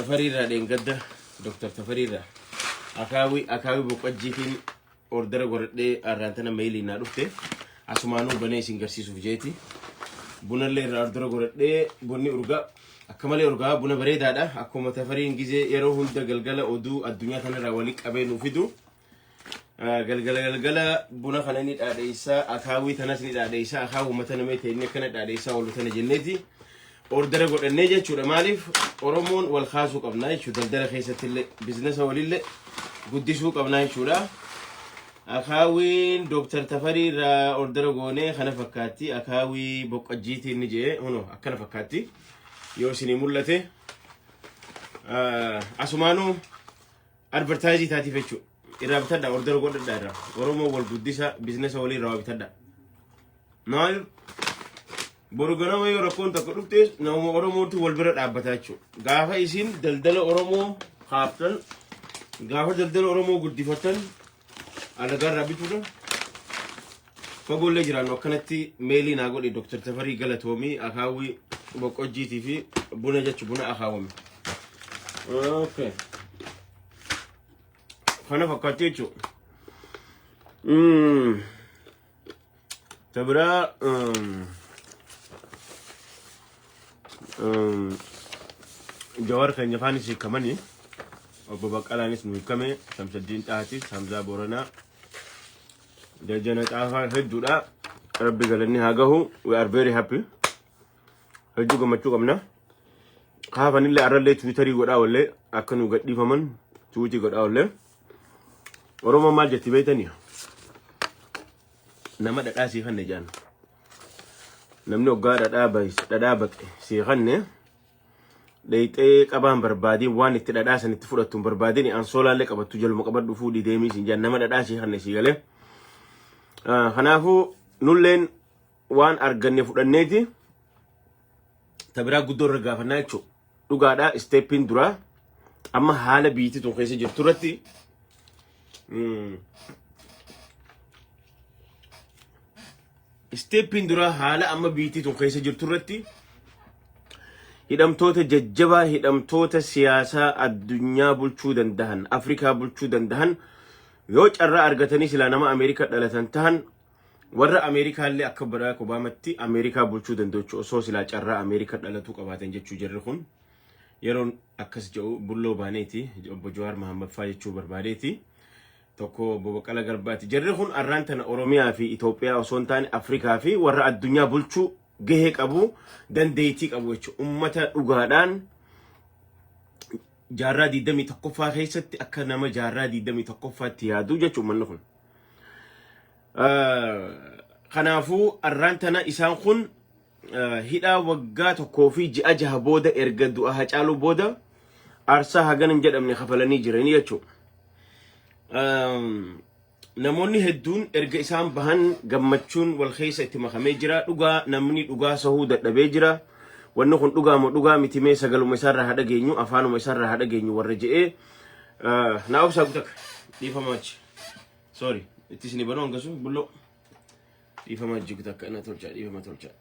تفريرة لينقدر دكتور تفريرة أكاوي بقجيتين أوردر ورد أرانتنا ميلي نارفته أسمانو بني سينجرسي سوفجيتي بنا اللي أوردر ورد بني أرجع أكمل أرجع بنا بريد هذا أكو تفرين جزء يروحون دجالجلا أودو الدنيا ثنا راوليك أبي نفيدو جالجلا بنا خلني أديسا أكاوي ثنا أديسا أكاو مثلا ميتين كانت أديسا ولا ثنا جنتي أوردر قد النجى شو المالف أورمون والخاص قبناي شو دلدر خيسة اللي بزنس وليله قدي شو قبناي شو لا أخاوين دكتور تفري را أوردر قوني خنا فكاتي أخاوي بق أجيتي نجى هنو أكنا فكاتي يوسيني مولته أسمانو أدفرتايزي تاتي فيشو إذا بتدا أوردر قد دارا أورمون والقديسة بزنس ولي را بتدا نايل Borogana wayi rakkoon takka dhufte nama Oromooti wal bira dhaabbataa jechuudha. Gaafa isin daldala Oromoo haabtan gaafa daldala Oromoo guddifatan alagaan bituudha. Fagoolee jiraan akkanatti meelii naa godhe Dr. Tafarii Galatoomii akaawii boqqojjiitii fi buna jechu buna akaawame. Okay. Kana fakkaatee jechuudha. Tabiraa جوار كان يفاني شيء كماني أبو بكر أنا اسمه كمه شمس الدين تاهتي حمزة بورنا دجنة آخر هدولا ربي قالني هاجهو we are very happy هدو كم تشوف كمنا خافني اللي أرى تويتري قد أولي أكنو قد دي فمن تويتي قد أولي ورما مال جتي بيتني نما دكاسي خن جان namni oggaa dhadhaabaq siiqanne dheeyxee qabaan barbaadin waan itti dhadhaasan itti fudhattuun barbaadin ansoolaallee qabattu jaluma qabadhu fuudhii deemii siin jaan nama dhadhaa siiqanne siigalee kanaafuu nulleen waan arganne fudhanneeti tabiraa guddoo irra gaafannaa jechuudha dhugaadhaa isteeppiin duraa amma haala biitii tun keessa jirtu irratti Stepping dura haala amma biitii tun keessa jirtu irratti hidhamtoota jajjabaa hidhamtoota siyaasaa addunyaa bulchuu dandahan Afrikaa bulchuu dandahan yoo carraa argatanii sila nama Ameerikaa dhalatan tahan warra Ameerikaallee akka Barack Obamatti Ameerikaa bulchuu danda'u osoo sila carraa Ameerikaa dhalatu qabaatan jechuu jirri kun yeroon akkas jedhu bulloo baaneeti obbo Jawaar Mohaammed faa jechuu barbaadeeti. Tokko Bobaqala Garbaati jarri kun arraantana Oromiyaa fi Itoophiyaa osoo hin taane Afrikaa fi warra addunyaa bulchuu gahee qabu dandeettii qabu jechuudha. Uummata dhugaadhaan jaarraa 21ffaa keessatti akka nama jaarraa 21ffaatti yaadu jechuudha manni kun. Kanaafuu arraantana isaan kun hidhaa waggaa tokkoo fi ji'a jaha booda erga du'a Hacaaluu booda aarsaa hagan hin jedhamne kafalanii jiranii jechuudha. Namoonni hedduun erga isaan bahan gammachuun wal keessa itti makamee jira dhugaa namni dhugaa sahuu dadhabee jira wanni kun dhugaa moo dhugaa miti mee sagaluma isaarraa haa dhageenyu afaanuma isaarraa haa dhageenyu warra je'ee naa obsaa gutakka dhiifama achi sorry itti isin banoo hangasu bulloo dhiifama achi gutakka ina tolchaa dhiifama tolchaa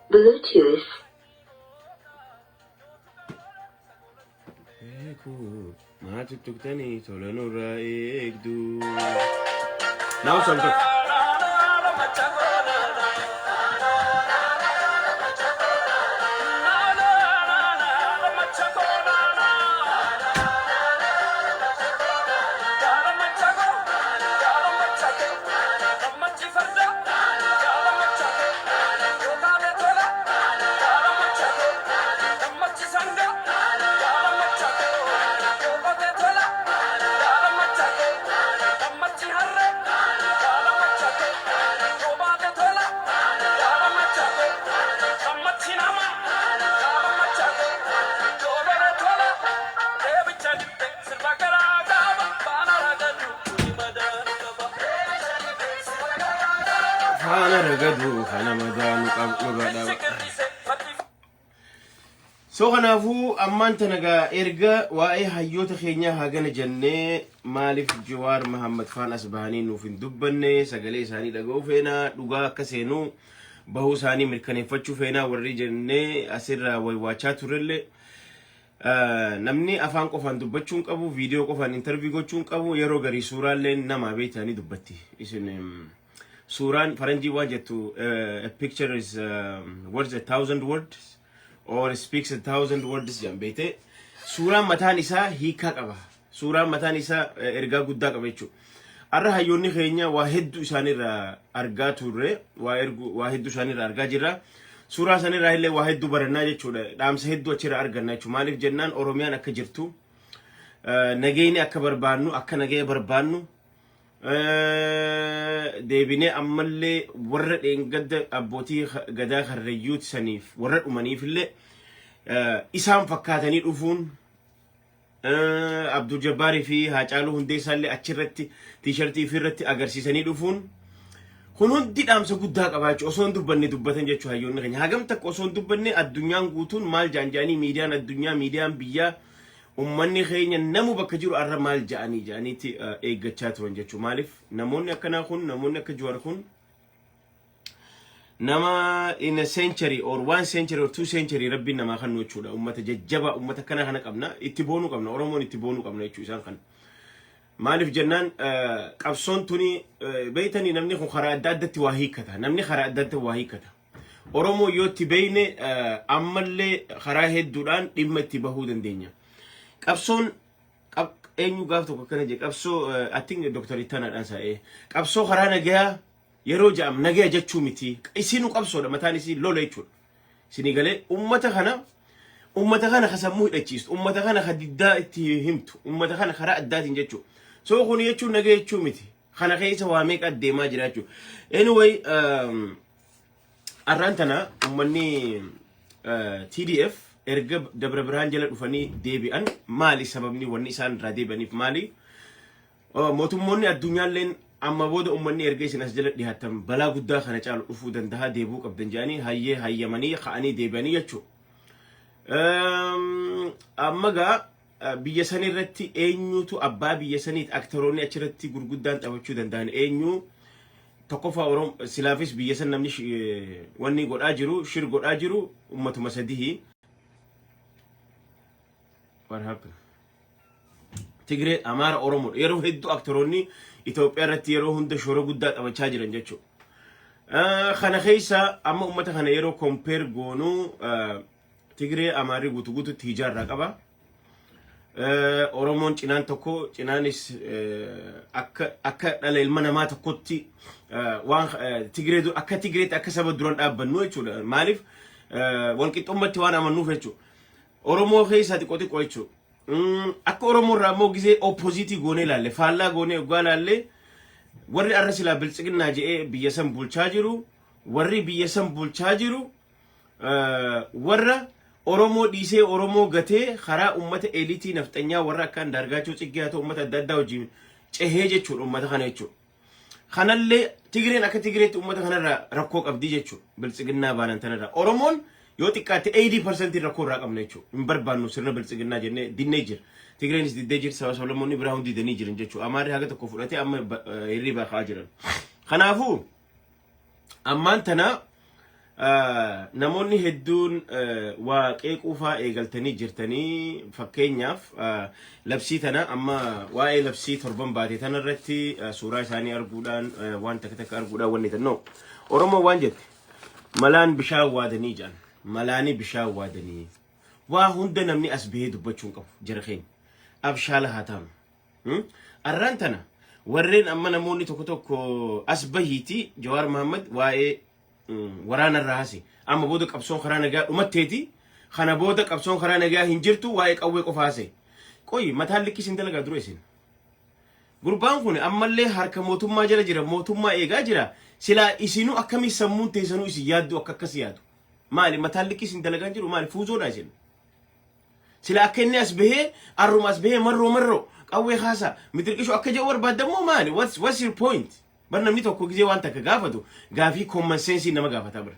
Bluetooth ما تكتني تولن الرأيك دو ناو سلطك أنا رجعوا أنا مدان مقابل سو خنافو أمان تنجا إرجع وأي حيوت خينيا هاجن جنة مالف جوار محمد فان أسباني نوفين دبنة سجلي ساني لجو فينا لقى كسينو bahuu isaanii mirkaneeffachuu feenaa warri jennee asirraa waywaachaa turelle namni afaan qofaan dubbachuun qabu viidiyoo qofaan interview gochuun qabu yeroo garii suuraallee nama beekanii dubbatti isin suuraan faranjii waan jettu a picture is words 1,000 words or speaks 1,000 words jambeete suuraan mataan isaa hiika qaba suuraan mataan isaa ergaa guddaa qaba jechuudha arra hayyoonni keenya waa hedduu isaanirraa argaa turre waa hedduu isaanirraa argaa jirra suuraa sanirraa illee waa hedduu barannaa jechuudha dhaamsa hedduu achirraa arganna jechuudha maaliif jennaan oromiyaan akka jirtu nageenyi akka barbaannu akka nagaya barbaannu deebinee ammallee warra dheengadda abbootii gadaa karrayyuuti saniif warra dhumaniif illee isaan fakkaatanii dhufuun Abdul Jabbaari fi Haacaaluu Hundeessaa illee achirratti t-shirtii ofirratti agarsiisanii dhufuun kun hundi dhaamsa guddaa qabaachuu osoo hin dubbanne dubbatan jechuu hayyoonni keenya hagam takka osoo hin dubbanne addunyaan guutuun maal jaanjaanii miidiyaan addunyaa miidiyaan biyyaa ummanni keenya namu bakka jiru arra maal jaaniiti eeggachaa turan jechuu maaliif namoonni akkanaa kun namoonni akka Jawaar kun nama in a century or 1 century or 2 century rabbi nama kan jechuudha ummata jajjaba ummata kana kana qabna itti boonu qabna oromoon itti boonu qabna jechuu isaan kan maaliif jennaan qabsoon tuni beeytanii namni kun karaa adda addatti waa hiikata namni karaa adda addatti waa hiikata oromoo yoo itti beeyne ammallee karaa hedduudhaan dhimma itti bahuu dandeenya qabsoon eenyu gaaf tokko kana je qabsoo I think Dr. Ittanaadhaan sa'ee qabsoo karaa nagayaa yeroo jaam nagaya jechuu miti isinu qabsoodha mataan isii lola jechuudha isinii galee ummata kana kasammuu hidhachiistu ummata kana kadiddaa itti himtu ummata kana karaa addaatiin jechuudha so kun jechuun nagaya jechuu miti kana keessa waa meeqa deemaa jira jechuudha anyway arraan tana ummanni TDF erga Dabra Birhaan jala dhufanii deebi'an maali sababni wanni isaan irraa deebi'aniif maali mootummoonni addunyaalleen amma booda ummanni erga isin as jala dhihaatan balaa guddaa kana caalu dhufuu danda'a deebuu qabdan jaanii hayyamanii ka'anii deebi'anii jechuudha amma gaa biyya san irratti eenyutu abbaa biyya saniit aktoroonni achirratti gurguddaan taphachuu danda'an eenyu tokkoffaa silaafis biyya san namni wanni godhaa jiru shir godhaa jiru ummatuma sadihi what happened Tigre Amara Oromo yeroo hedduu aktoroonni Itoophiyaa irratti yeroo hunda shoora guddaa taphachaa jiran jechuudha kana keessa amma ummata kana yeroo compare goonu Tigre Amaari guutuu tijaarraa qaba Oromoon cinaan tokko cinaanis akka dhala ilma namaa tokkotti waan Tigreetu akka Tigreetti akka saba duran dhaabbannu jechuudha maaliif walqixxummatti waan amannuuf jechuudha Oromoo keessa xiqqoo jechuudha akka Oromoo irraa immoo gisee opposite goone ilaalle faallaa goone ogaa ilaalle warri arra silaa biltsiginnaa jedhee biyya san bulchaa jiru warri biyya san bulchaa jiru warra Oromoo dhiisee Oromoo gatee karaa ummata eliitii nafxanyaa warra akka Andaargaachoo Tsiggee haa ta'u ummata adda addaa wajjin cehee jechuudha ummata kana jechuudha kanallee Tigreen akka Tigreetti ummata kanarraa rakkoo qabdi jechuudha biltsiginnaa baanan tanarraa Oromoon yoo xiqqaate 80% rakkoo irraa qabna jechuudha hin barbaannu sirna biltsiginnaa jennee dinnee jira Tigreenis diddee jirti saba Solomoonni biraa hundi didanii jiran jechuudha Amaarri haga tokko fudhatee amma hirriibaa ka'aa jiran kanaafuu ammaan tana namoonni hedduun waa qeequufaa eegaltanii jirtanii fakkeenyaaf labsii tana amma waa'ee labsii torban baate tanarratti suuraa isaanii arguudhaan waan takka arguudhaan wanni tannoo Oromoo waan jette malaan bishaan waadanii jaan malaani bishaan waadanii waa hunda namni as bahee dubbachuun qabu jara keenya abshaala haa ta'u arraan tana warreen amma namoonni tokko as bahiiti Jawaar Mohammad waa'ee waraana raasi amma booda qabsoon karaa nagaa dhumatteeti kana booda qabsoon karaa nagaa hin jirtu waa'ee qawwee qofaase qoy mataan likkis hin dalagaa dura isin gurbaan kun ammallee harka mootummaa jala jira mootummaa eegaa jira sila isinu akkami sammuun teessanuu isin yaaddu akkas yaadu maali mataan likkis hin dalagaa jiru maali fuuzoodha isin sila akka inni as bahee arruma as bahee marroo qawwee haasa mitirqishu akka jedhu barbaadammoo maali what's your point bar namni tokko gisee waan takka gaafatu gaafii common sense nama gaafata bar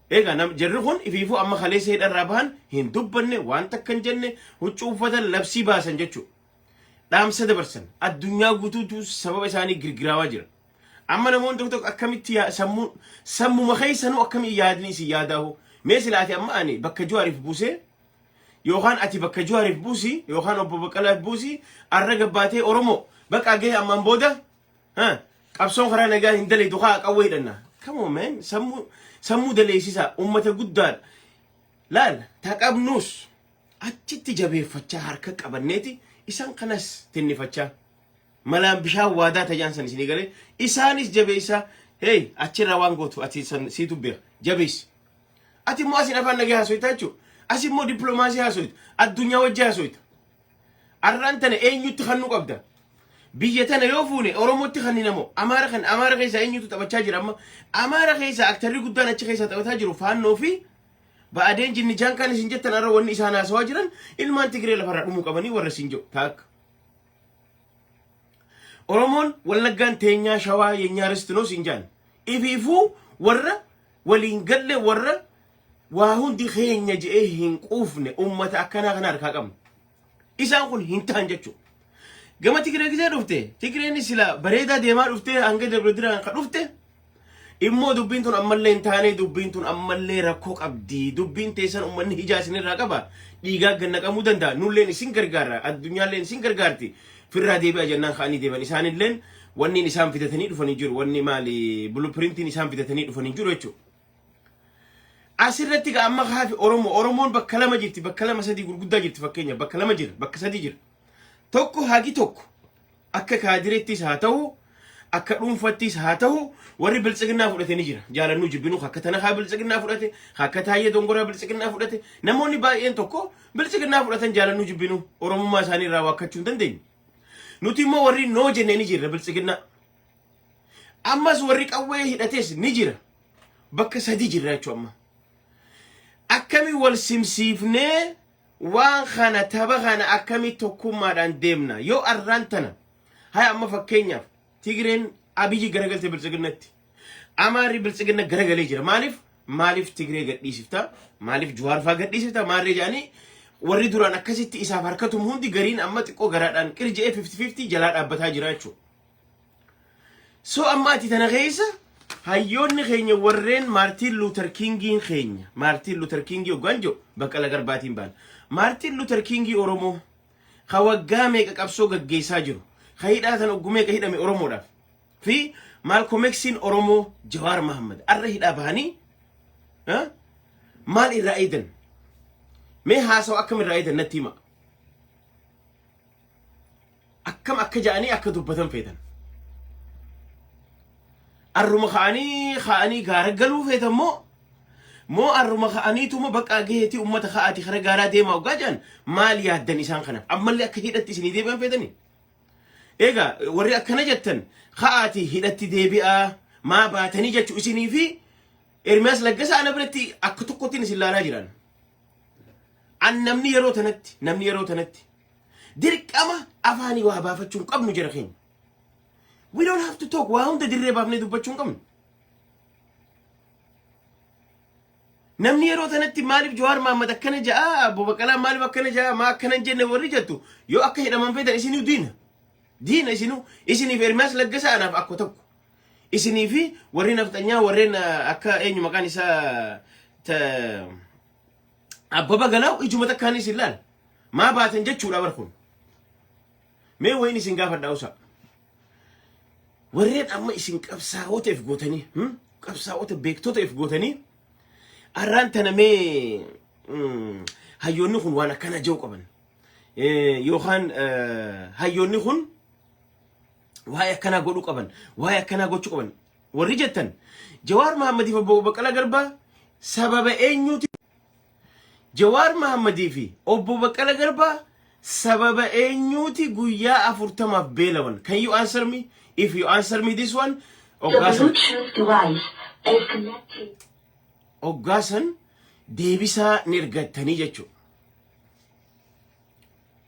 eega nam jarri kun ifiifuu amma kaleessa hidharraa bahan hin dubbanne waan takka hin jenne huccuu uffatan labsii baasan jechuudha dhaamsa dabarsan addunyaa guutuutu sababa isaanii girgiraawaa jira أما نمون تقول أكمل تيا سمو مخيسنو أكمل يادني سياده مثل أتي أما أني بكجواري في بوسي يوخان أتي بكجواري في بوسي يوخان أبو بكلا في بوسي الرجب باتي أورمو بقى جه أما بودا ها أبصون خرانا جاه هندلي دخاء قوي لنا كمو من سمو دليسيسا أمة قدار لا تاكب نوس أتشت جبه فتشا حركة قبنيتي إسان قناس تني فتشا ملام بشا وادا تجانسن سنيغالي إسانيس جبيسا هي أتشي روان قوتو أتي سيتو بير جبيس أتي مو أسين أفان نجي هاسويت أتشو أسي مو دبلوماسي هاسويت الدنيا وجه هاسويت أرانتنا أين يتخنو قبدا بيجتنا يوفوني أورومو تخني نمو أمارة خيسا أين يتو تبتشاجر أما أمارة خيسا أكتري قدان أتشي خيسا تبتشاجر فانو في بعدين جن جان كان سنجتنا أروان إسانا سواجرا إلمان تقري لفرق مقابني ورسنجو تاك أورومون ولقان تينيا شوا ينيا رستنو سنجان إفيفو ورّا ولينقل ورّا وهون دي خين يجئه هنقوفن أمة أكنا غنار كاقم إسان قل هنتان جاتشو قما تقري كذا رفته تقري نسلا بريدا ديما رفته أنقى دبردرا أنقى رفته إمو دبينتون أمالي انتاني دبينتون أمالي ركوك أبدي دبين تيسان أماني هجاسين الرقبة ديقا قنق أمودان دا نولين سنكرقارا الدنيا لين سنكرقارتي في الرادي بقى جنان خاني ديبان إسان اللين واني نسان فتتني دفني جور واني مالي بلو برينتي نسان فتتني دفني جور يتشو أسرتك أما خافي أورومون بكلام جرتي بكلام سدي قرقودا جرتي فكينيا بكلام جر بكسدي جر توكو هاجي توكو أكا كادريتيس هاتو أكا رونفتيس هاتو وري بلسقنا فلتي نجرا جالا نوجي بنو خاكتنا خا بلسقنا فلتي خاكتا هي دونغورا بلسقنا فلتي نموني باين توكو بلسقنا فلتي جالا نوجي بنو أورومو ما ساني راوا كتشون دندين نوتي مو وري نوجي نجرا بلسقنا أما سوري قوي هداتيس نجرا بكا سدي جرا يتشو أما أكمي والسمسيفني وان خانا تبغانا أكمي توكو مادان ديمنا يو أرانتنا هاي أما فكينيا تيجرين أبيجي غرقل تبلسقنتي أماري بلسقنا غرقل يجرا مالف تيجري قد يسفتا مالف جوار فا قد يسفتا ماري جاني وري دوران أكاسيت إساف حركتهم هوندي غرين أما تقو غرادان كرجي 50-50 جلال أبتها جرايتشو سو أما تتنغيسا هايون خينيا ورين مارتين لوثر كينغين خينيا مارتين لوثر كينغي وغانجو بقالا غرباتين بان مارتين لوثر كينغي أورومو خواقامي كاكابسو غاقيسا جرو خيداتان أقومي كهيدامي أورومو داف في مالكو مكسين أورومو جوار محمد الرهيد أبهاني ها مال الرائدن مي هاسو أكم الرائدن نتيما أكم أكجاني أكدوبتن فيدن الرما خاني غارقلو فيتا مو الرما خاني توما بقى جهتي أمة خاتي خرا غارا ديما وقاجان مال يهدن إسان خنا أما اللي أكهيدتي سني ديبان فيتني إيغا وري أكنا جتن خاتي هيدتي ديبئة ما باتني جتشو إسيني في إرماس لقسا أنا برتي أكتوكوتين سلالا جيران أن نمني يرو تنتي ديرك أما أفاني وابافتشون قبنو جرخين We don't have to talk. Why don't they babne du bachun kam? Namni yero tanatti malif Jawar Mohammed akkana jaa Abu Bakala malif akkana jaa ma akkana jenne warri jettu yo akka hidhaman feetan isinu diina isinu fermas laggasa anaaf akko tokko isini fi warri naftanyaa warreen akka eenyu maqaan isaa ta Abba Bagalaw ijuma takkaanis ilaal ma baatan jechuudha barkun mee wayni isin gaafadhaa usa ورين أما إسم كبسة وتف قوتني كبسة وتف بيكتو تف قوتني أرانتنا مي هيوني خون وانا كان جو قبل يوخان هيوني خون وهاي كان قولو قبل وهاي كان قولو قبل ورجتن جوار محمد في أبو بكلا قربا سبب أينيوتي جوار محمد في أبو بكلا قربا سبب أينيوتي قويا أفرتما بيلون Can you answer me? If you answer me this one, Bluetooth device is connected. Ogasan, Devisa nirgatani jechu.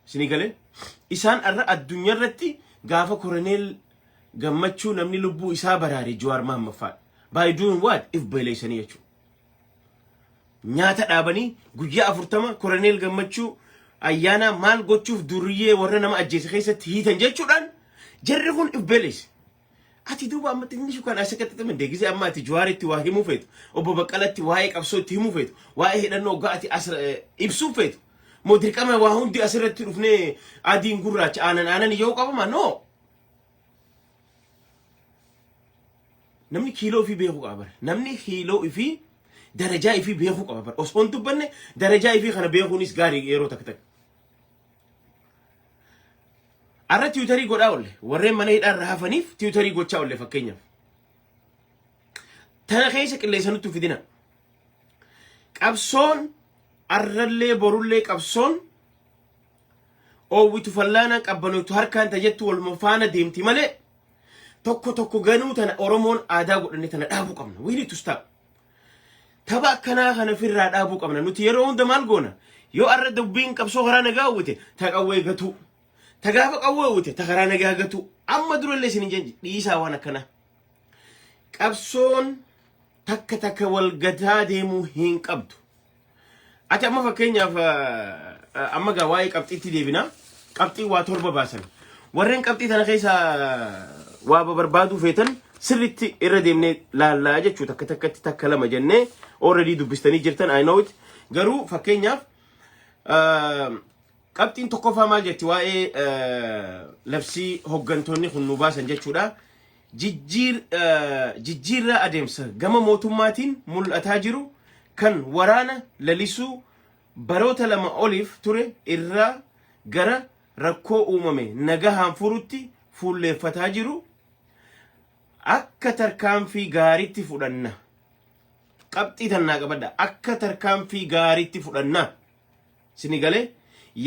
Sinigale? Isan arra ad-dunya rratti gafa Colonel Gammachu namni lubbu isa barari Jawar Mohammed Fat. By doing what? If violation jechu. Nyata dabani guyya afurtama Colonel Gammachu ayyana mal gochuuf duriyee warra nama ajjeese keessatti hiitan jechuudhaan jarri kun ibbelis ati duuba amma xinni shukaan asakatti tamen deegise amma ati Jawaaritti waa himuu feetu obbo Baqqalatti waa'ee qabsootti himuu feetu waa'ee hidhannoo gaati ibsuu feetu moo dirqama waa hundi asirratti dhufnee adiin gurraacha aanan yoo qabama no namni kiiloo fi beeku qaba namni kiiloo fi darajaa fi beeku qaba osoo dubbanne darajaa fi kana beekuunis gaarii yeroo takka arra tiwutarii godhaa olle warreen mana hidhaan rahafaniif tiwutarii gochaa olle fakkeenyaaf tana keessa qilleessa nutti fidina qabsoon arrallee borullee qabsoon oowwitu fallaana qabbanoitu harkaan tajettu wal faana deemti malee tokko ganuu tana Oromoon aadaa godhanne tana dhaabuu qabna we need to stop taba akkanaa kana firraa dhaabuu qabna nuti yeroo hunda maal goona yoo arra dubbiin qabsoo karaa nagaa uwwite taqawwee gatuu tagaafa qawwee uwwite takaraa nagaa gatuu amma durallee isin jenji dhiisaa waan akkana qabsoon takka wal gataa deemuu hin qabdu ati amma fakkeenyaaf amma gaa waa'ee qabxiitti deebina qabxii waa torba baasan warreen qabxii tana keessa waa barbaaduu feetan sirritti irra deemnee laallaa jechuu takka lama jennee already dubbistanii jirtan I know it garuu fakkeenyaaf qabxiin tokkoffaa maal jetti waa'ee labsii hoggantoonni kun nu baasan jechuudha jijjiirraa adeemsa gama mootummaatiin mul'ataa jiru kan waraana lalisuu baroota lama oliif ture irraa gara rakkoo uumame nagahaan furutti fuulleeffataa jiru akka tarkaanfii gaariitti fudhanna qabxii tannaa qabadda akka tarkaanfii gaariitti fudhanna sinigalee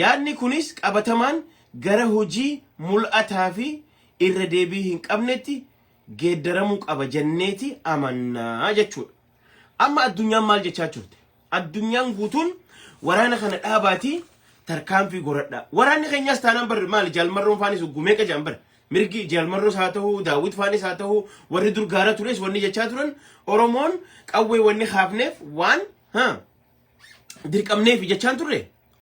yaadni kunis qabatamaan gara hojii mul'ataa fi irra deebii hin qabnetti geeddaramuu qaba jenneeti amannaa jechuudha amma addunyaan maal jechaa turte addunyaan guutuun waraana kana dhaabaatii tarkaanfii goradha waraanni keenyaas taanaan bar maal jaalmarroon faanis gumeeqa jaambar mirgi jaalmarroos haa ta'uu daawwit faanis haa ta'uu warri durgaara tures wanni jechaa turan Oromoon qawwee wanni haafneef waan dirqamneef jechaan turre